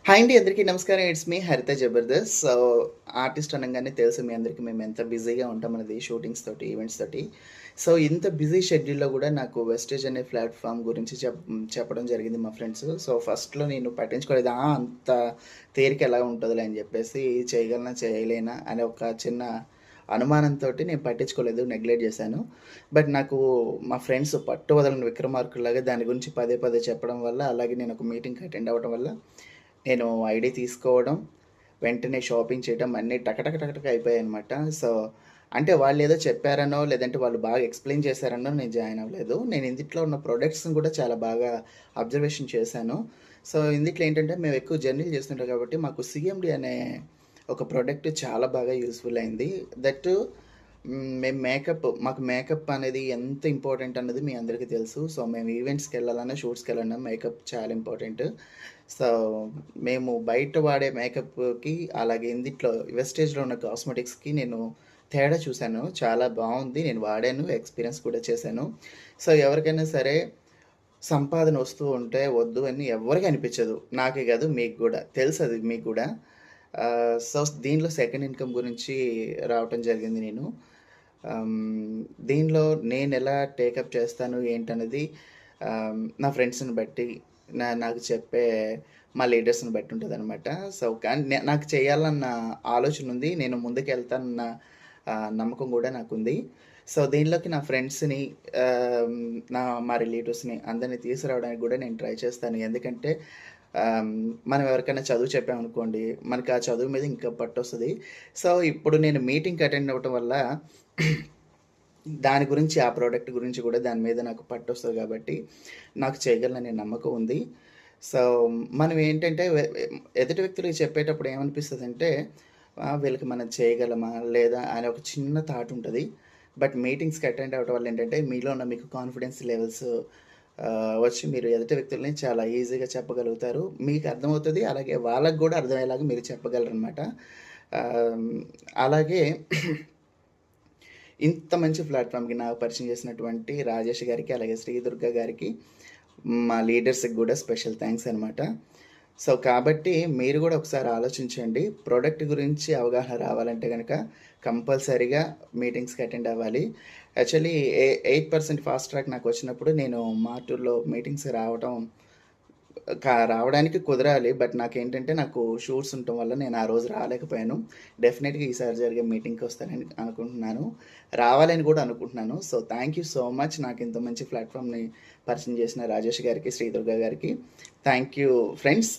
Hi అండి. అందరికీ నమస్కారం. ఇట్స్ మీ హరిత జబర్దస్త్. సో, ఆర్టిస్ట్ అనంగానే తెలుసు మీ అందరికీ మేము ఎంత బిజీగా ఉంటామనేది షూటింగ్స్ తోటి, ఈవెంట్స్ తోటి. సో, ఇంత బిజీ షెడ్యూల్‌లో గూడా నాకు వెస్టేజ్ అనే ప్లాట్‌ఫార్మ్ గురించి చెప్పడం జరిగింది మా ఫ్రెండ్స్. సో, ఫస్ట్‌లో నేను పట్టించుకోలేదు. అంత తేరిక ఎలా ఉంటదిలే అని జెప్పేసి చేయగలనా, చేయలేనా అనే ఒక చిన్న అనుమానంతోటి నేను పట్టించుకోలేదు. నెగ్లెక్ట్ జేశాను. బట్ నాకు మా ఫ్రెండ్స్ పట్టు వదలని విక్రమార్కుల్లాగా దాని గురించి పదే పదే చెప్పడం వల్ల, అలాగే నేను ఒక మీటింగ్‌కి అటెండ్ అవ్వడం వల్ల నేను ఐడీ తీసుకోవడం, వెంటనే షాపింగ్ చేయడం అన్నీ టక అయిపోయాయనమాట. సో, అంటే వాళ్ళేదో చెప్పారనో, లేదంటే వాళ్ళు బాగా ఎక్స్‌ప్లెయిన్ చేశారనో నేను జాయిన్ అవ్వలేదు. నేను ఇందిట్లో ఉన్న ప్రొడక్ట్స్‌ని కూడా చాలా బాగా అబ్జర్వేషన్ చేశాను. సో, ఇందిట్లో ఏంటంటే మేము ఎక్కువ జర్నీలు చేస్తుంటాం కాబట్టి మాకు సీఎండీ అనే ఒక ప్రొడక్ట్ చాలా బాగా యూజ్‌ఫుల్ అయింది. దట్ మేము మాకు మేకప్ అనేది ఎంత ఇంపార్టెంట్ అన్నది మీ అందరికీ తెలుసు. సో, మేము ఈవెంట్స్‌కెళ్ళాలన్నా, షూట్స్‌కెళ్ళాలన్నా మేకప్ చాలా ఇంపార్టెంట్. సో, మేము బయట వాడే మేకప్‌కి, అలాగే ఇందిట్లో వెస్టేజ్‌లో ఉన్న కాస్మెటిక్స్‌కి నేను తేడా చూసాను. చాలా బావుంది. నేను వాడాను. ఎక్స్‌పీరియన్స్ కూడా చేశాను. సో, ఎవరికైనా సరే సంపాదన వస్తూ ఉంటే వద్దు అని ఎవ్వరికీ అనిపించదు. నాకే కాదు మీకు గూడా. తెలుసది మీకు గూడా. సో, దీనిలో సెకండ్ ఇన్‌కమ్ గురించి రావటం జరిగింది నేను. దీనిలో నేనెలా టేకప్ చేస్తాను ఏంటన్నది నా ఫ్రెండ్స్‌ని బట్టి, నాకు చెప్పే మా లీడర్స్‌ని బట్టి ఉంటదనమాట. సో, కానీ నాకు చేయాలన్న ఆలోచనుంది. నేను ముందుకెళ్తానన్న నమ్మకం గూడా నాకుంది. సో, దీనిలోకి నా ఫ్రెండ్స్‌ని ఆహ్, మా రిలేటివ్స్‌ని అందరిని తీసుకురావడానికి గూడా నేను ట్రై చేస్తాను. ఎందుకంటే మనం ఎవరికైనా చదువు చెప్పామనుకోండి, మనకు ఆ చదువు మీద ఇంకా పట్టొస్తది. సో, ఇప్పుడు నేను మీటింగ్‌కి అటెండ్ అవ్వటం వల్ల దాని గురించి, ఆ ప్రోడక్ట్ గురించి గూడా దాని మీద నాకు పట్టొస్తది గాబట్టి, నాకు చేయగలననే నమ్మకం ఉంది. సో, మనం ఏంటంటే ఎదుటి వ్యక్తులకి చెప్పేటప్పుడు ఏమనిపిస్తదంటే, వీళ్ళకి మనం చేయగలమా? లేదా? అనే ఒక చిన్న థాట్ ఉంటది. బట్ మీటింగ్స్‌కి అటెండ్ అవ్వడం వల్ల ఏంటంటే, మీలో ఉన్న మీకు కాన్ఫిడెన్స్ లెవెల్స్ వచ్చి మీరు ఎదుటి వ్యక్తుల్ని చాలా ఈజీగా చెప్పగలుగుతారు. మీకు అర్థమవుతది. అలాగే వాళ్ళకి గూడా అర్థమయ్యేలాగా మీరు చెప్పగలరనమాట. ఆహ్, అలాగే ఇంత మంచి ప్లాట్‌ఫామ్‌కి నాకు పరిచయం చేసినటువంటి రాజేష్ గారికి, అలాగే శ్రీదుర్గ గారికి, మా లీడర్స్‌కి గూడా స్పెషల్ థాంక్స్ అనమాట. సో, కాబట్టి మీరు గూడా ఒకసారి ఆలోచించండి. ప్రొడక్ట్ గురించి అవగాహన రావాలంటే గనక కంపల్సరీగా మీటింగ్స్‌కి అటెండ్ అవ్వాలి. యాక్చువల్లీ 8% ఫాస్ట్ ట్రాక్ నాకొచ్చినప్పుడు నేను మార్టూర్‌లో మీటింగ్స్‌కి రావడానికి కుదరాలి. బట్ నాకేంటంటే నాకు షూట్స్ ఉండటం వల్ల నేను ఆ రోజు రాలేకపోయాను. డెఫినెట్‌గా ఈసారి జరిగే మీటింగ్‌కి వస్తానని అనుకుంటున్నాను. రావాలని గూడా అనుకుంటున్నాను. So, thank you so much నాకింత మంచి ప్లాట్‌ఫామ్‌ని పరిచయం చేసిన రాజేష్ గారికి, శ్రీదుర్గ గారికి. Thank you friends.